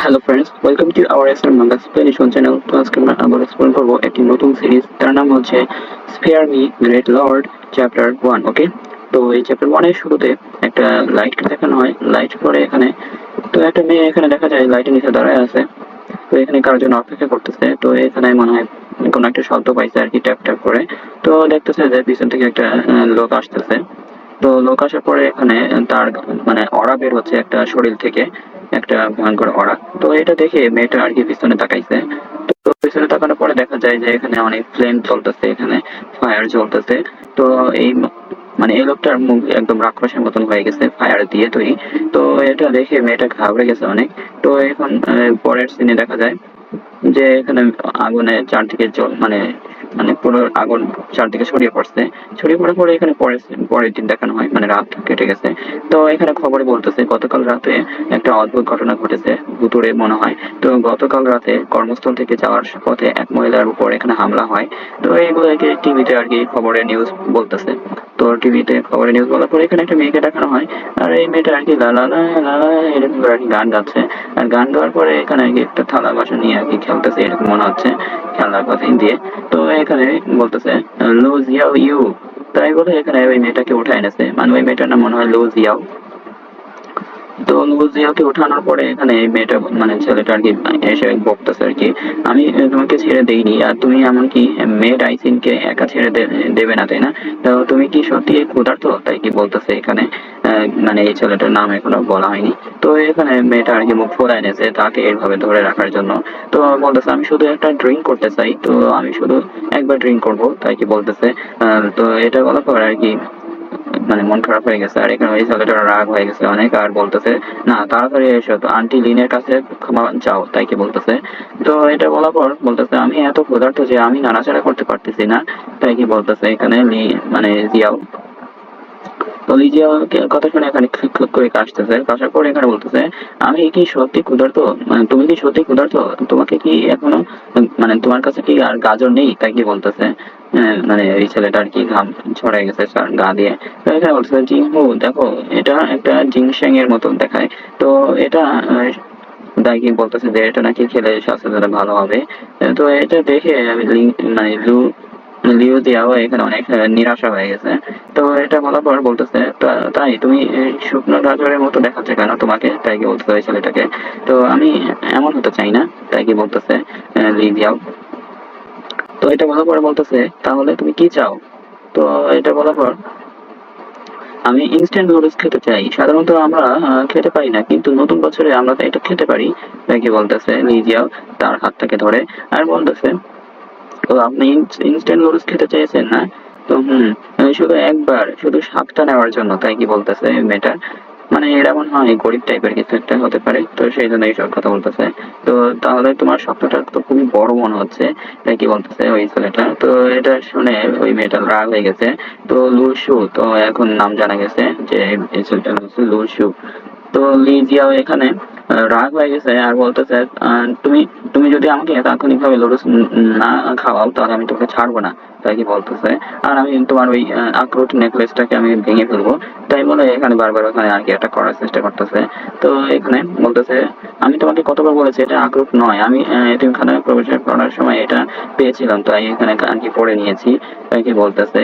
Hello friends, welcome to our SM manga explanation channel. তো আজকে আমরা আবার এক্সপ্লেন করবো একটি নতুন সিরিজ, তার নাম হচ্ছে spare me great Lord chapter 1। ওকে, তো এই চ্যাপ্টার 1 এর শুরুতে একটা লাইট দেখানো হয়। লাইট পরে এখানে তো একটা মেয়ে এখানে দেখা যায় লাইটের নিচে দাঁড়ায় আছে। তো এখানে কারোর জন্য অপেক্ষা করতেছে। তো এখানে মনে হয় কোনো একটা শব্দ পাইছে আর কি, ট্যাপ ট্যাপ করে। তো দেখতেছে যে পিছন থেকে একটা লোক আসতেছে। তো লোক আসার পরে এখানে তার মানে অরা বের হচ্ছে একটা শরীর থেকে, একটা ভয়ঙ্কর অরা। তো এটা দেখে মেয়েটা আর কি পিছনে তাকাইছে। তো পিছনে তাকানোর পরে দেখা যায় যে এখানে অনেক ফ্লেম চলতেছে, এখানে ফায়ার চলতেছে। তো এই মানে এই লোকটার মুখ একদম রাক্ষসের মতন হয়ে গেছে, ফায়ার দিয়ে তৈরি। তো এটা দেখে মেয়েটা ঘাবড়ে গেছে অনেক। তো এখন পরের সিনে দেখা যায় যে এখানে আগুনে চারদিকে মানে মানে পুরো আগুন চারদিকে ছড়িয়ে পড়ছে। ছড়িয়ে পড়ার পরে এখানে পরের দিন দেখানো হয়, মানে রাত কেটে গেছে। তো এখানে খবরে বলতেছে গতকাল রাতে একটা অদ্ভুত ঘটনা ঘটেছে ভুতুড়ে মনে হয়। তো গতকাল রাতে কর্মস্থল থেকে যাওয়ার পথে এক মহিলার উপর এখানে হামলা হয়। তো এইগুলো আর কি টিভিতে আর কি খবরের নিউজ বলতেছে। তো টিভিতে খবরের নিউজ বলার পরে এখানে একটা মেয়েকে দেখানো হয়। আর এই মেয়েটা আর কি লা লা লা লা লা এরকম করে আর কি গান গাচ্ছে। আর গান গাওয়ার পরে এখানে আর কি একটা থালা বাসন নিয়ে আর কি খেলতেছে, এরকম মনে হচ্ছে, খেলনার কথা দিয়ে। তো এখানে বলতেছে লুজ ইয়াও ইউ, তাই বলে এখানে ওই মেয়েটাকে উঠায় এনেছে। মানে ওই মেয়েটার নাম মনে হয় লুজ ইয়াও। তো লুজিয়াকে ওঠানোর পরে এখানে এই মেয়েটা মানে ছেলেটা আর কি এসে বকতেছে আর কি, আমি তোমাকে ছেড়ে দেইনি, আর তুমি এমনকি মেয়ে রাইসিনকে একা ছেড়ে দেবে না, তাই না? তো তুমি কি সত্যি ক্ষুধার্ত, তাই কি বলতেছে এখানে। মানে এই ছেলেটার নাম এখনো বলা হয়নি। তো এখানে মেয়েটা আর কি মুখ ফোলা এনেছে তাকে এইভাবে ধরে রাখার জন্য। তো বলতেছে আমি শুধু একটা ড্রিঙ্ক করতে চাই, তো আমি শুধু একবার ড্রিঙ্ক করবো, তাই কি বলতেছে। তো এটা বলার পর আর কি মানে মন খারাপ হয়ে গেছে। আর এখানে ওই ছেলেটার রাগ হয়ে গেছে অনেক, আর বলতেছে না তাড়াতাড়ি এসো, তো আন্টি লিনের কাছে ক্ষমা চাও, তাই কি বলতেছে। তো এটা বলার পর বলতেছে আমি এত ক্ষুধার্ত যে আমি নাড়াচাড়া করতে পারতেছি না, তাই কি বলতেছে এখানে মানে জিয়াও। তো লিজিয়াকে কথা শুনে এখানে খিক খিক করে কাশতেছে, কাশার পর এখানে বলতেছে আমি কি সত্যি ক্ষুধার্ত, মানে তুমি কি সত্যি ক্ষুধার্ত, তোমাকে কি এখনো মানে তোমার কাছে কি আর গাজর নেই, তাই কি বলতেছে। মানে এই ছেলেটা আর কি ঘাম ছড়াই গেছে গা দিয়ে। তো এখানে বলতেছে জিংহু দেখো, এটা একটা জিংশ্যাং এর মতন দেখায়। তো এটা তাই কি বলতেছে যে এটা নাকি খেলে স্বাস্থ্যের জন্য ভালো হবে। তো এটা দেখে আমি মানে লিউ দিয়াও এখানে অনেক নিরাশা হয়ে গেছে। তো এটা বলার পর বলতেছে তাই তুমি শুকনো গাজরের মতো দেখাচ্ছে কেন তোমাকে, তাই কি বলতেছে ওই ছেলেটাকে। তো আমি এমন হতে চাই না, তাই কি বলতেছে লি দিয়াও। তো এটা বলার পরে বলতেছে তাহলে তুমি কি চাও। তো এটা বলার পর আমি ইনস্ট্যান্ট নুডলস খেতে চাই, সাধারণত আমরা খেতে পারি না, কিন্তু নতুন বছরে আমরা তো এটা খেতে পারি, তাই কি বলতেছে লিজিয়াও। তার হাতটাকে ধরে আর বলতেছে তো আপনি ইনস্ট্যান্ট নুডলস খেতে চেয়েছেন না, তো শুধু একবার, শুধু স্বাদটা নেওয়ার জন্য, তাই কি বলতেছে মেয়েটা। মানে এরা মনে হয় গরিব টাইপের কিছু একটা হতে পারে, তো সেই জন্য এইসব কথা বলতেছে। তো তাহলে তোমার স্বপ্নটা তো খুবই বড় মনে হচ্ছে, তাই কি বলতেছে ওই ছেলেটা। তো এটা শুনে ওই মেয়েটা রাগ হয়ে গেছে। তো লুসু, তো এখন নাম জানা গেছে যে এই ছেলেটা হচ্ছে লুসু। তো লিজিয়াও এখানে রাগ হয়ে গেছে আর বলতেছে তুমি তুমি যদি আমাকে তাৎক্ষণিকভাবে লুডুস না খাওয়াও তাহলে আমি তোকে ছাড়বো না, তাই কি বলতেছে। আর আমি তোমার ওই আখরোট নেকলেসটাকে আমি ভেঙে ফেলবো, তাই বলে এখানে বারবার ওখানে আর কি একটা করার চেষ্টা করতেছে। তো এখানে বলতেছে আমি তোমাকে কতবার বলেছি এটা আখরোট নয়, আমি এতিমখানায় প্রবেশ করার সময় এটা পেয়েছিলাম, তাই এখানে আর কি পড়ে নিয়েছি, তাই কি বলতেছে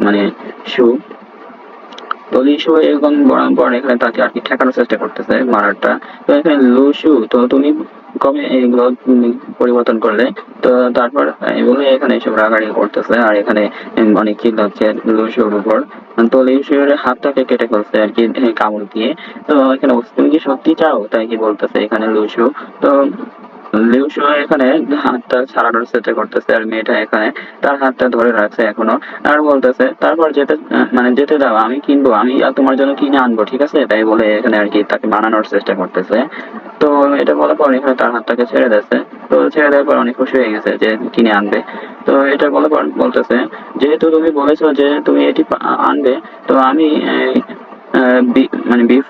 মানে সু। তো লিশু এরকম বরাবর এখানে তাকে আর কি ঠেকানোর চেষ্টা করতেছে মারারটা। তো এখানে লুসু, তো তুমি কবে এগুলো পরিবর্তন করলে। তো তারপর বলে এখানে এসব রাগারাগি করতেছে, আর এখানে অনেক চিল্লা হচ্ছে লুসুর উপর। তো লিশুর হাতটাকে কেটে ফেলছে আর কি কামড় দিয়ে। তো এখানে বলছে, তুমি কি সত্যি চাও, তাই কি বলতেছে এখানে লুসু। তো লিউসু এখানে হাতটা ছাড়ানোর চেষ্টা করতেছে, আর মেয়েটা এখানে তার হাতটা ধরে রাখছে এখনো। আর বলতেছে তারপর যেতে মানে যেতে দাও, আমি কিনবো, আমি আর তোমার জন্য কিনে আনবো, ঠিক আছে, তাই বলে এখানে আর কি তাকে মানানোর চেষ্টা করতেছে। তো এটা বলার পর এখানে তার হাতটাকে ছেড়ে দিয়েছে। তো ছেড়ে দেওয়ার পর অনেক খুশি হয়ে গেছে যে কিনে আনবে। তো এটা বলার পর বলতেছে যেহেতু তুমি বলেছো যে তুমি এটি আনবে, তো আমি মানে বিফ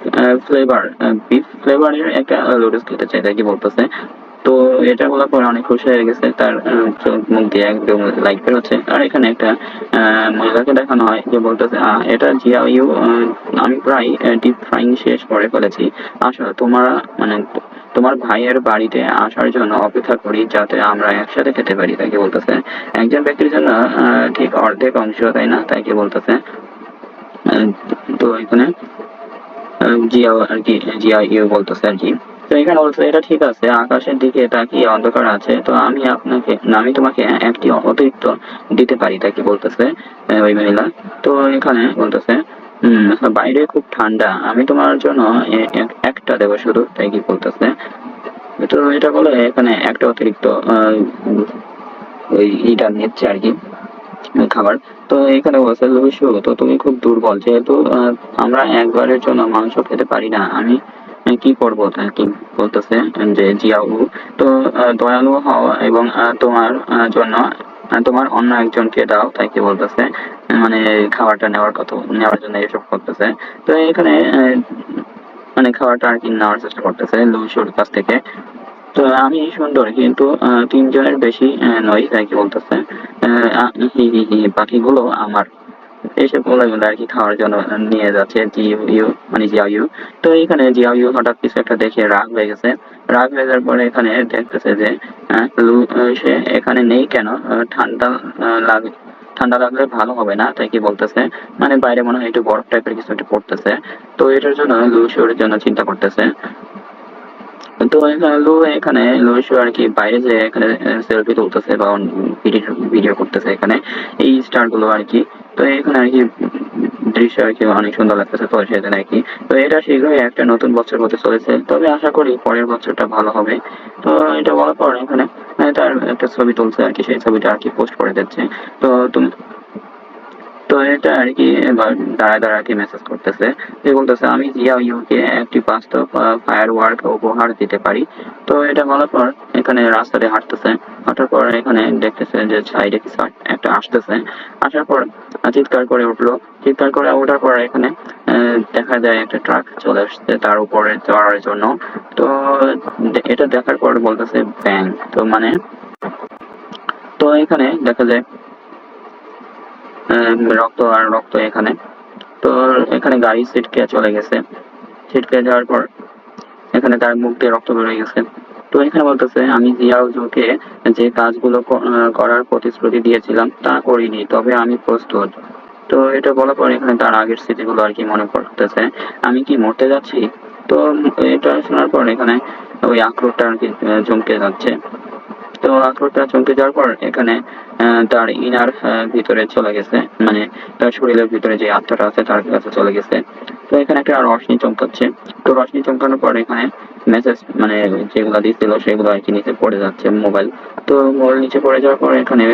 ফ্লেভারের একটা লুডুস খেতে চাই, তাই কি বলতেছে। তো এটা বলার পর অনেক খুশি হয়ে গেছে, তার চোখ মুখ দিয়ে একদম লাইট বের হচ্ছে। আর এখানে একটা মহিলাকে দেখানো হয় যে বলতেছে, এটা জিয়া ইউ, আমি প্রায় ডিপ ফ্রাইং শেষ করে ফেলেছি। আসলে তোমার মানে তোমার ভাইয়ের বাড়িতে আসার জন্য অপেক্ষা করি যাতে আমরা একসাথে খেতে পারি, তাকে বলতেছে। একজন ব্যক্তির জন্য ঠিক অর্ধেক অংশ, তাই না, তাকে বলতেছে। আহ, তো এখানে জিয়া আর কি, জিয়া ইউ বলতেছে আর কি। তো এখানে বলছে, এটা ঠিক আছে, আকাশের দিকে তাকিয়ে অন্ধকার আছে, তো আমি আপনাকে না, আমি তোমাকে একটি অতিরিক্ত দিতে পারি, তাকে বলতেছে ওই মহিলা। তো এখানে বলতেছে, বাইরে খুব ঠান্ডা, আমি তোমার জন্য একটা দেবো শুধু, তাই কি বলতেছে। তো এটা বলে এখানে একটা অতিরিক্ত ওই ইটা নিচ্ছে আর কি, খাবার। তো এখানে বলছে, লুইসু, তো তুমি খুব দুর্বল, যেহেতু আমরা একবারের জন্য মাংস খেতে পারি না, আমি কি করবো, তা কি বলতেছে যে জিয়াউ। তো দয়ালু হও এবং তোমার জন্য তোমার অন্য একজনকে দাও, তাই কি বলতেছে। মানে খাবারটা নেওয়ার জন্য এসব করতেছে। তো এখানে মানে খাবারটা আর কি নেওয়ার চেষ্টা করতেছে লুইসুর কাছ থেকে। তো আমি সুন্দর, কিন্তু তিনজনের বেশি নই, তাই কি বলতেছে। হি হি হি, বাকিগুলো আমার। এসব বলে বলে আর কি খাওয়ার জন্য নিয়ে যাচ্ছে জিও ইউ, মানে জিয়াও ইউ। তো এখানে জিয়াও ইউ হঠাৎ কিছু একটা দেখে রাগ হয়ে গেছে। রাগ হয়ে যাওয়ার পরে এখানে দেখতেছে যে লু সে এখানে নেই কেন, ঠান্ডা লাগ ঠান্ডা লাগলে ভালো হবে না, তাই কি বলতেছে। মানে বাইরে মনে হয় একটু বরফ টাইপের কিছু একটা পড়তেছে। তো এটার জন্য লু শোর জন্য চিন্তা করতেছে। তো এখানে লুইস আর কি বাইরে যে এখানে সেলফি তুলতেছে বা ভিডিও করতেছে এখানে এই স্টার গুলো আর কি। তো এখানে আর কি দৃশ্য আর কি অনেক সুন্দর লাগতেছে, তো সেদিন আর কি। তো এটা শীঘ্রই একটা নতুন বছর হতে চলেছে, তবে আশা করি পরের বছরটা ভালো হবে। তো এটা বলার পর এখানে তার একটা ছবি তুলছে আর কি, সেই ছবিটা আর কি পোস্ট করে দিচ্ছে। তো তুমি, তো এটা আর কি এবার দাঁড়ায় দাঁড়ায় আর কি মেসেজ করতেছে, যে বলতেছে, আমি জিয়া ইউকে একটি বাস্তব ফায়ার ওয়ার্ক উপহার দিতে পারি। তো এটা বলার পর এখানে রাস্তাতে হাঁটতেছে। হাঁটার পর এখানে দেখতেছে যে সাইডে কিছু একটা আসতেছে। আসার পর চিৎকার করে উঠলো। চিৎকার করে ওঠার পর এখানে দেখা যায় একটা ট্রাক চলে আসছে তার উপরে চড়ার জন্য। তো এটা দেখার পর বলতেছে ব্যাং, তো মানে, তো এখানে দেখা যায় রক্ত আর রক্ত এখানে। তো এখানে গাড়ি ছিটকে চলে গেছে। ছিটকে যাওয়ার পর এখানে তার মুখ দিয়ে রক্ত বেরিয়ে গেছে। তো এখানে বলতেছে, আমি জিয়াউজুকে যে কাজগুলো করার প্রতিশ্রুতি দিয়েছিলাম তা করিনি, তবে আমি প্রস্তুত। তো এটা বলার পর এখানে তার আগের স্মৃতিগুলো আর কি মনে পড়তেছে। আমি কি মরতে যাচ্ছি? তো এটা শোনার পর এখানে ওই আক্রোশটা আর কি চমকে যাচ্ছে। তো আক্রোশটা চমকে যাওয়ার পর এখানে তার ইনার ভিতরে চলে গেছে, মানে তার শরীরের ভিতরে যে আত্মাটা আছে তার কাছে চলে গেছে। তো এখানে একটা রশনি চমকাচ্ছে। তো রশনি চমকানোর পর এখানে মেসেজ, মানে যেগুলো দিচ্ছিল সেগুলো আর কি নিচে পড়ে যাচ্ছে মোবাইল। তো মোবাইল নিচে পড়ে যাওয়ার পর এখানে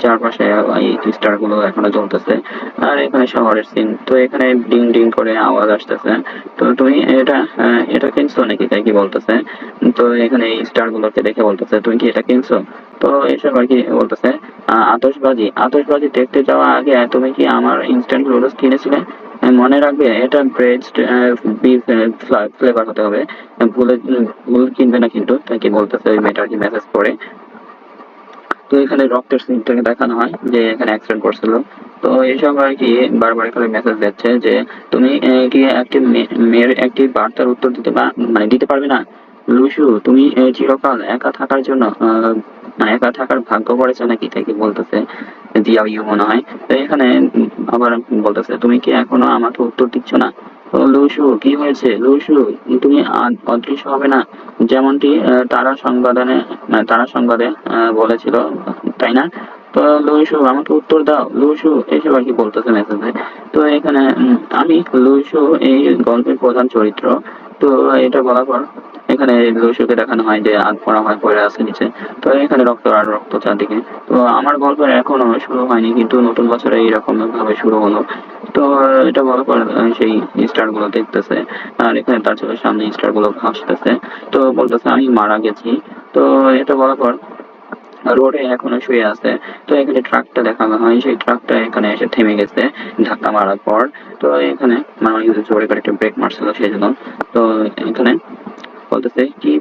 চারপাশে এই স্টার গুলো এখনো জ্বলতেছে। আর এখানে শহরের সিন, তো এখানে ডিং ডিং করে আওয়াজ আসতেছে। তো তুমি এটা কিনছো নাকি, তাই কি বলতেছে। তো এখানে এই স্টার গুলোকে দেখে বলতেছে, তুমি কি এটা কিনছো? তো এসব আর কি বলতেছে। আতশবাজি, আতশবাজি দেখতে যাওয়া আগে তুমি কি আমার ইনস্ট্যান্ট নুডলস কিনেছিলে? মনে রাখবে এটা ব্রেস্ট বিফ ফ্লেভার হতে হবে। ভুল কিনবে না কিন্তু, তাই কি বলতেছে ওই মেয়েটা আর কি মেসেজ করে। তো এখানে রক্তের সিনটাকে দেখানো হয় যে এখানে অ্যাক্সিডেন্ট করছিল। তো এইসব আর কি বারবার করে মেসেজ দিচ্ছে যে তুমি কি একটি মেয়ের একটি বার্তার উত্তর মানে দিতে পারবে না। লুসু, তুমি চিরকাল একা থাকার জন্য মানে একা থাকার ভাগ্য করেছো নাকি, তাই কি বলতেছে জিয়া ইউ মনে হয়। তো এখানে আবার বলতেছে, তুমি কি এখনো আমাকে উত্তর দিচ্ছ না? তো লুসু, কি হয়েছে লুসু, তুমি অদৃশ্য হবে না, যেমনটি তারা সংবাদে বলেছিল, তাই না? তো লুইসু, আমাকে উত্তর দাও লুইসু, এসব আর কি বলতেছে মেসেজে। তো এখানে আমি লুইসু এই গল্পের প্রধান চরিত্র। তো এটা বলার পর এখানে লুইসুকে দেখানো হয় যে হাত পড়া হয় পড়ে আছে নিচে। তো এখানে রক্ত আর রক্ত চারদিকে। তো আমার গল্পের এখনো শুরু হয়নি, কিন্তু নতুন বছরে এইরকম ভাবে শুরু হলো। তো এটা বলার পর সেই স্টার গুলো দেখতেছে। আর এখানে তার চোখের সামনে স্টার গুলো ভাসতেছে। তো বলতেছে, আমি মারা গেছি। তো এটা বলার পর রোডে এখনো শুয়ে আছে। তো এখানে ট্রাকটা দেখানো হয়, সেই ট্রাকটা এখানে এসে থেমে গেছে ধাক্কা মারার পর। তো এখানে মানে জোরে করে একটা ব্রেক মারছিল সেই জন্য। তো এখানে বলতেছে কি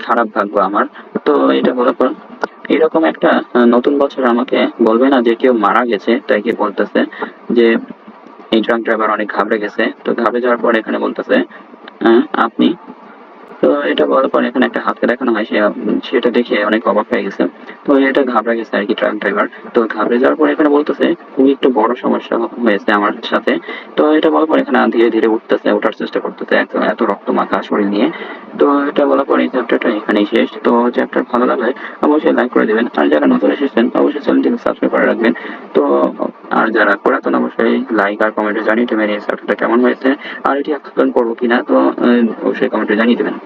খারাপ ভাগ্য আমার। তো এটা বলার পর এরকম একটা নতুন বছর আমাকে বলবে না যে কেউ মারা গেছে তাই কি বলতেছে যে এই ট্রাক ড্রাইভার অনেক ঘাবড়ে গেছে। তো ঘাবড়ে যাওয়ার পর এখানে বলতেছে আপনি। তো এটা বলার পর এখানে একটা হাতকে দেখানো হয়, সেটা দেখে অনেক অবাক হয়ে গেছে। তো এটা ঘাবড়ে গেছে আর কি ট্রাক ড্রাইভার। তো ঘাবড়ে যাওয়ার পর এখানে বলতেছে খুবই একটু বড় সমস্যা হয়েছে আমার সাথে। তো এটা বলার পর এখানে ধীরে ধীরে ওঠার চেষ্টা করতেছে এত এত রক্ত মাখা শরীর নিয়ে। তো এটা বলার পর এই চ্যাপ্টারটা এখানেই শেষ। তো চ্যাপ্টার ভালো লাগলে অবশ্যই লাইক করে দেবেন, আর যারা নতুন এসেছেন অবশ্যই চ্যানেলটিকে সাবস্ক্রাইব করে রাখবেন। তো আর যারা পুরাতন অবশ্যই লাইক আর কমেন্টে জানিয়ে দেবেন এই চ্যাপ্টারটা কেমন হয়েছে, আর এটি এক্সপ্লেন করবো কিনা। তো অবশ্যই কমেন্টে জানিয়ে দেবেন।